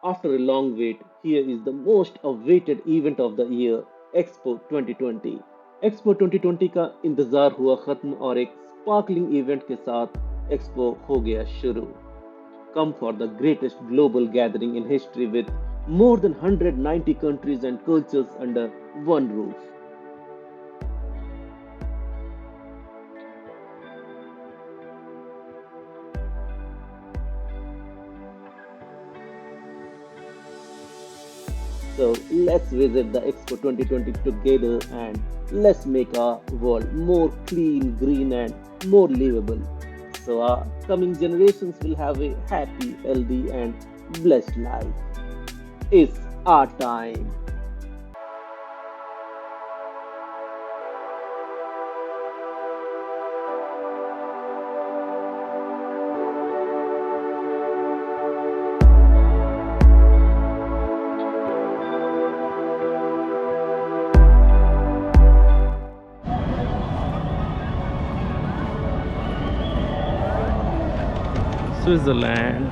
After a long wait, here is the most awaited event of the year, Expo 2020। Expo 2020 का इंतजार हुआ खत्म और एक स्पार्कलिंग इवेंट के साथ एक्सपो हो गया शुरू। Come for the greatest global gathering in history with more than 190 countries and cultures under one roof। So let's visit the Expo 2020 together and let's make our world more clean, green, and more livable. So our coming generations will have a happy, healthy, and blessed life. It's our time. Switzerland।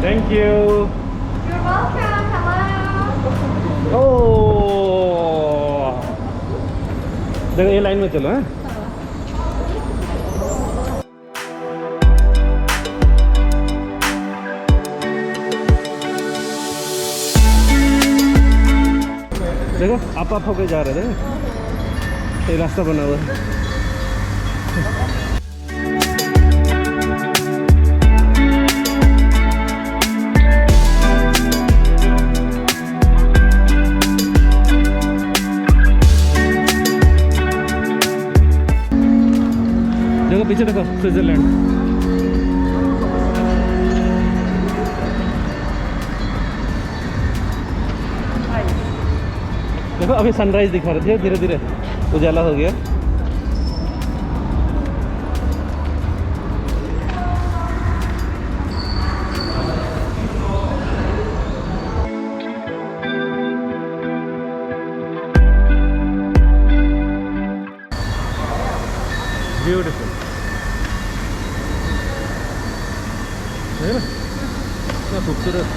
Thank you। You're welcome. Hello. Oh, देखो ये line में चलो हैं। देखो आप होके जा रहे थे, ये रास्ता बना हुआ है। देखो पीछे देखो स्विट्जरलैंड। देखो अभी सनराइज दिखा रहे थे, धीरे धीरे उजाला हो गया। ब्यूटीफुल है ना, इतना खूबसूरत।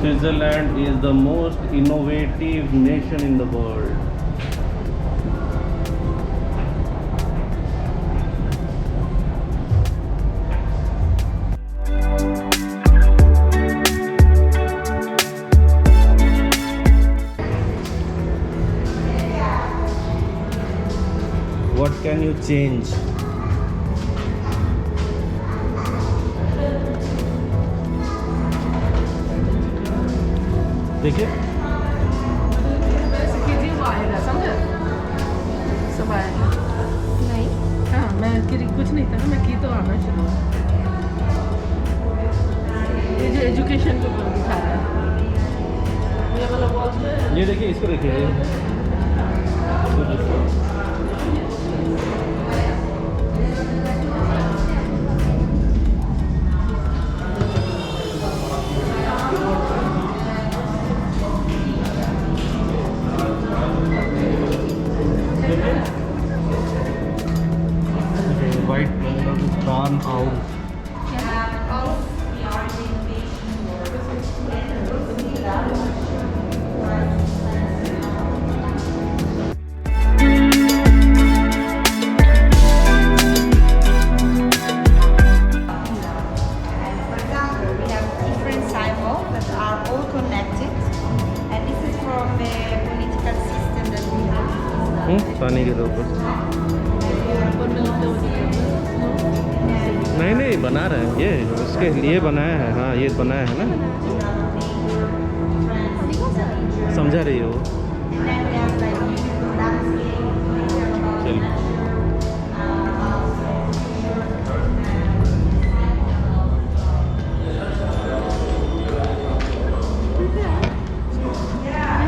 Switzerland is the most innovative nation in the world. What can you change? देखिए नहीं हाँ मैं कुछ नहीं था ना, मैं की तो आना शुरू। ये जो एजुकेशन के ऊपर दिखा रहा है, ये वाला वॉच में, ये देखिए, इसको देखिए। पान owl. For example, we have different cycles that are all connected, and this is from the political system that we have. पानी के ऊपर ऊपर मिलते होते नहीं नहीं बना रहे हैं ये उसके लिए बनाया है। हाँ ये बनाया है ना, समझा रही हो। And then we have like landscape, चल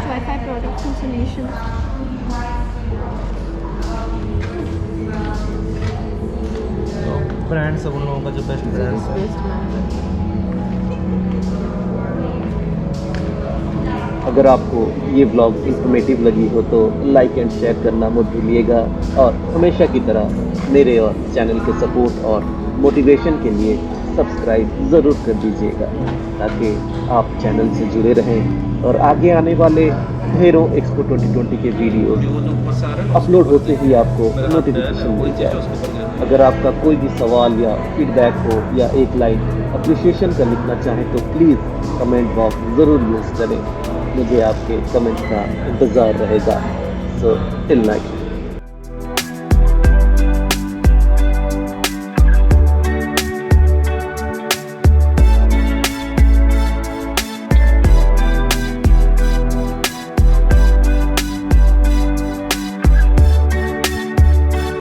Wi-Fi product installation. ब्रांड सब उन लोगों का जो बेस्ट ब्रांड है। अगर आपको ये व्लॉग इंफॉर्मेटिव लगी हो तो लाइक एंड शेयर करना मत भूलिएगा, और हमेशा की तरह मेरे और चैनल के सपोर्ट और मोटिवेशन के लिए सब्सक्राइब ज़रूर कर दीजिएगा, ताकि आप चैनल से जुड़े रहें और आगे आने वाले ढेरों एक्सपो 2020 के वीडियो अपलोड होते ही आपको नोटिफिकेशन मिल जाए। अगर आपका कोई भी सवाल या फीडबैक हो या एक लाइन अप्रिशिएशन का लिखना चाहें तो प्लीज़ कमेंट बॉक्स ज़रूर यूज़ करें। मुझे आपके कमेंट का इंतज़ार रहेगा। So till next.